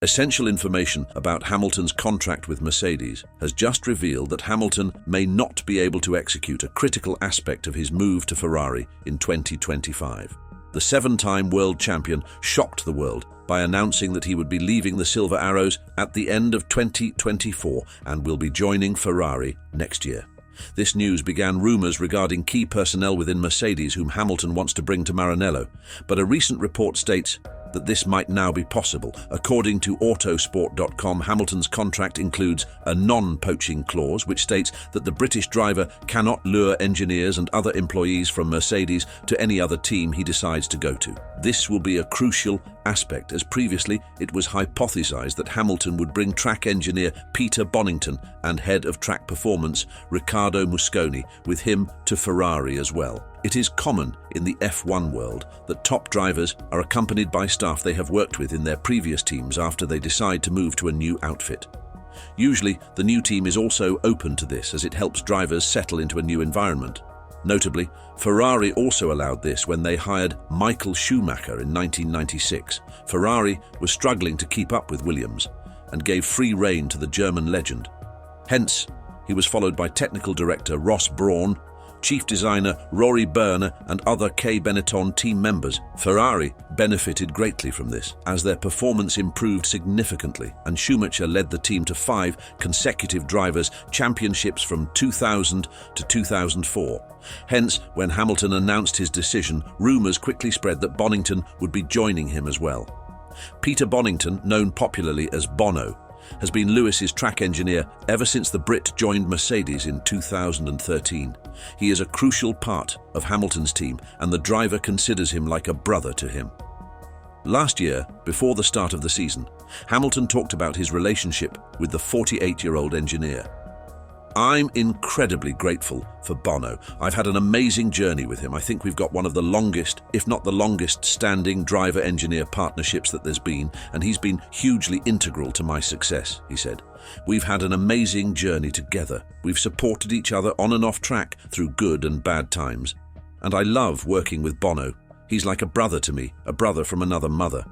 Essential information about Hamilton's contract with Mercedes has just revealed that Hamilton may not be able to execute a critical aspect of his move to Ferrari in 2025. The seven-time world champion shocked the world by announcing that he would be leaving the Silver Arrows at the end of 2024 and will be joining Ferrari next year. This news began rumors regarding key personnel within Mercedes whom Hamilton wants to bring to Maranello, but a recent report states that this might now be possible. According to Autosport.com, Hamilton's contract includes a non-poaching clause, which states that the British driver cannot lure engineers and other employees from Mercedes to any other team he decides to go to. This will be a crucial aspect, as previously it was hypothesized that Hamilton would bring track engineer Peter Bonnington and head of track performance Riccardo Musconi with him to Ferrari as well. It is common in the F1 world that top drivers are accompanied by staff they have worked with in their previous teams after they decide to move to a new outfit. Usually, the new team is also open to this as it helps drivers settle into a new environment. Notably, Ferrari also allowed this when they hired Michael Schumacher in 1996. Ferrari was struggling to keep up with Williams and gave free rein to the German legend. Hence, he was followed by technical director Ross Brawn, chief designer Rory Byrne and other K Benetton team members. Ferrari benefited greatly from this, as their performance improved significantly, and Schumacher led the team to 5 consecutive drivers' championships from 2000 to 2004. Hence, when Hamilton announced his decision, rumours quickly spread that Bonnington would be joining him as well. Peter Bonnington, known popularly as Bono, has been Lewis's track engineer ever since the Brit joined Mercedes in 2013. He is a crucial part of Hamilton's team, and the driver considers him like a brother to him. Last year, before the start of the season, Hamilton talked about his relationship with the 48-year-old engineer. "I'm incredibly grateful for Bono. I've had an amazing journey with him. I think we've got one of the longest, if not the longest, standing driver-engineer partnerships that there's been, and he's been hugely integral to my success," he said. "We've had an amazing journey together. We've supported each other on and off track through good and bad times. And I love working with Bono. He's like a brother to me, a brother from another mother.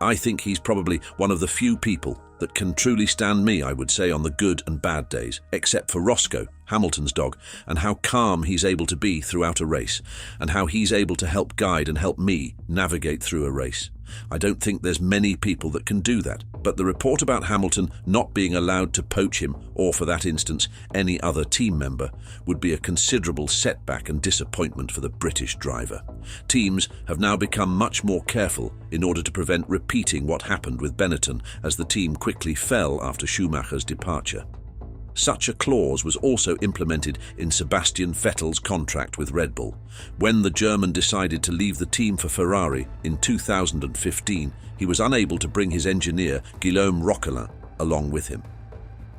I think he's probably one of the few people that can truly stand me, I would say, on the good and bad days, except for Roscoe, Hamilton's dog, and how calm he's able to be throughout a race, and how he's able to help guide and help me navigate through a race. I don't think there's many people that can do that, but the report about Hamilton not being allowed to poach him, or for that instance, any other team member, would be a considerable setback and disappointment for the British driver. Teams have now become much more careful in order to prevent repeating what happened with Benetton, as the team quickly fell after Schumacher's departure. Such a clause was also implemented in Sebastian Vettel's contract with Red Bull. When the German decided to leave the team for Ferrari in 2015, he was unable to bring his engineer Guillaume Roquelin along with him.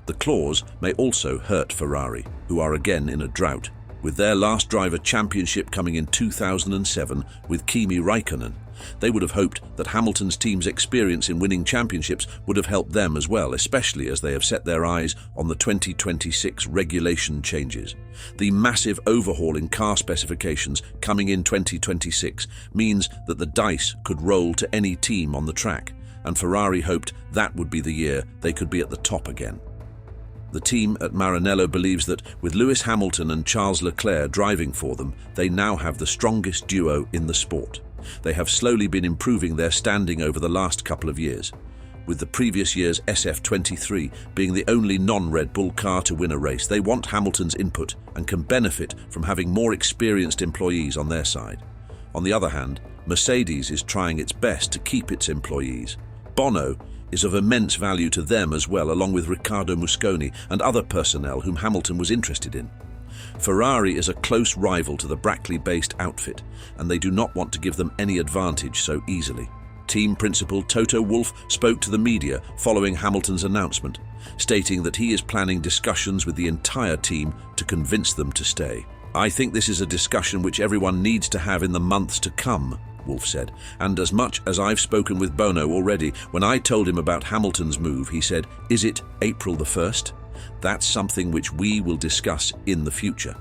The clause may also hurt Ferrari, who are again in a drought, with their last driver championship coming in 2007 with Kimi Räikkönen. They would have hoped that Hamilton's team's experience in winning championships would have helped them as well, especially as they have set their eyes on the 2026 regulation changes. The massive overhaul in car specifications coming in 2026 means that the dice could roll to any team on the track, and Ferrari hoped that would be the year they could be at the top again. The team at Maranello believes that with Lewis Hamilton and Charles Leclerc driving for them, they now have the strongest duo in the sport. They have slowly been improving their standing over the last couple of years, with the previous year's SF23 being the only non-Red Bull car to win a race. They want Hamilton's input and can benefit from having more experienced employees on their side. On the other hand, Mercedes is trying its best to keep its employees. Bono is of immense value to them as well, along with Riccardo Musconi and other personnel whom Hamilton was interested in. Ferrari is a close rival to the Brackley-based outfit, and they do not want to give them any advantage so easily. Team principal Toto Wolff spoke to the media following Hamilton's announcement, stating that he is planning discussions with the entire team to convince them to stay. "I think this is a discussion which everyone needs to have in the months to come," Wolff said, "and as much as I've spoken with Bono already, when I told him about Hamilton's move, he said, 'Is it April the 1st? That's something which we will discuss in the future.'"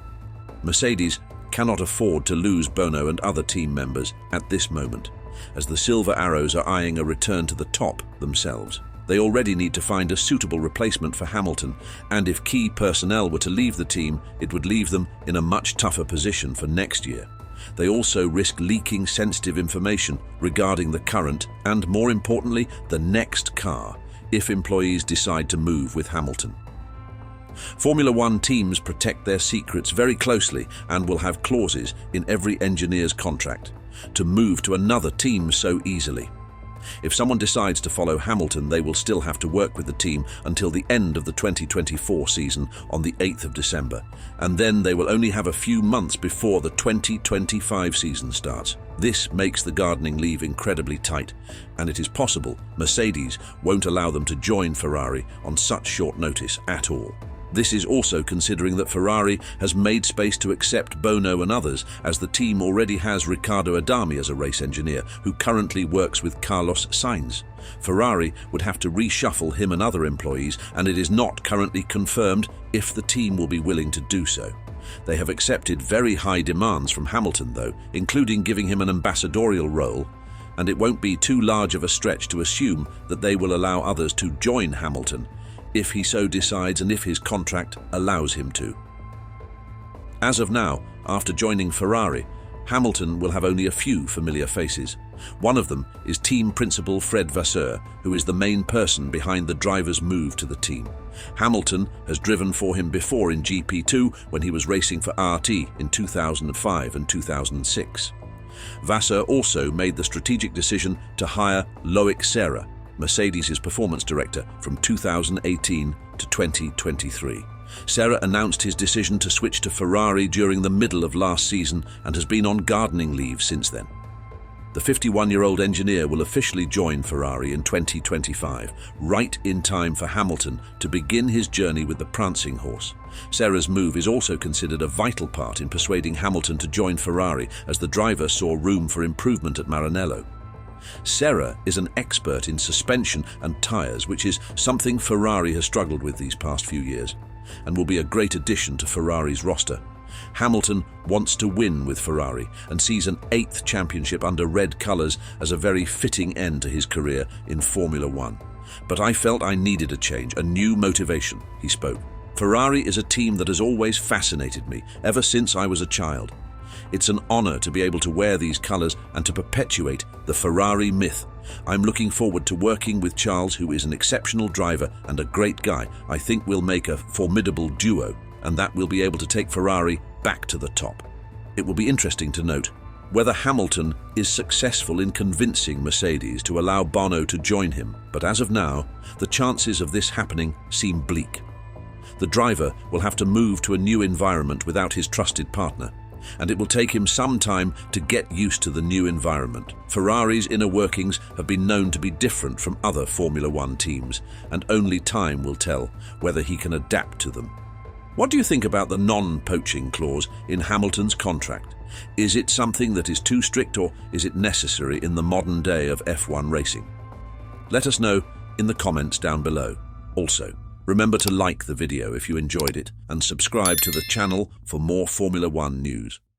Mercedes cannot afford to lose Bono and other team members at this moment, as the Silver Arrows are eyeing a return to the top themselves. They already need to find a suitable replacement for Hamilton, and if key personnel were to leave the team, it would leave them in a much tougher position for next year. They also risk leaking sensitive information regarding the current and, more importantly, the next car if employees decide to move with Hamilton. Formula One teams protect their secrets very closely and will have clauses in every engineer's contract to move to another team so easily. If someone decides to follow Hamilton, they will still have to work with the team until the end of the 2024 season on the 8th of December, and then they will only have a few months before the 2025 season starts. This makes the gardening leave incredibly tight, and it is possible Mercedes won't allow them to join Ferrari on such short notice at all. This is also considering that Ferrari has made space to accept Bono and others, as the team already has Riccardo Musconi as a race engineer, who currently works with Carlos Sainz. Ferrari would have to reshuffle him and other employees, and it is not currently confirmed if the team will be willing to do so. They have accepted very high demands from Hamilton, though, including giving him an ambassadorial role, and it won't be too large of a stretch to assume that they will allow others to join Hamilton, if he so decides and if his contract allows him to. As of now, after joining Ferrari, Hamilton will have only a few familiar faces. One of them is team principal Fred Vasseur, who is the main person behind the driver's move to the team. Hamilton has driven for him before in GP2 when he was racing for RT in 2005 and 2006. Vasseur also made the strategic decision to hire Loic Serra, Mercedes' performance director, from 2018 to 2023. Serra announced his decision to switch to Ferrari during the middle of last season and has been on gardening leave since then. The 51-year-old engineer will officially join Ferrari in 2025, right in time for Hamilton to begin his journey with the prancing horse. Serra's move is also considered a vital part in persuading Hamilton to join Ferrari, as the driver saw room for improvement at Maranello. Serra is an expert in suspension and tyres, which is something Ferrari has struggled with these past few years, and will be a great addition to Ferrari's roster. Hamilton wants to win with Ferrari and sees an 8th championship under red colours as a very fitting end to his career in Formula One. But I felt I needed a change, a new motivation, he spoke. Ferrari is a team that has always fascinated me, ever since I was a child. It's an honor to be able to wear these colors and to perpetuate the Ferrari myth. I'm looking forward to working with Charles, who is an exceptional driver and a great guy. I think we'll make a formidable duo, and that we'll be able to take Ferrari back to the top. It will be interesting to note whether Hamilton is successful in convincing Mercedes to allow Bono to join him, but as of now, the chances of this happening seem bleak. The driver will have to move to a new environment without his trusted partner, and it will take him some time to get used to the new environment. Ferrari's inner workings have been known to be different from other Formula One teams, and only time will tell whether he can adapt to them. What do you think about the non-poaching clause in Hamilton's contract? Is it something that is too strict, or is it necessary in the modern day of F1 racing? Let us know in the comments down below. Also, remember to like the video if you enjoyed it and subscribe to the channel for more Formula One news.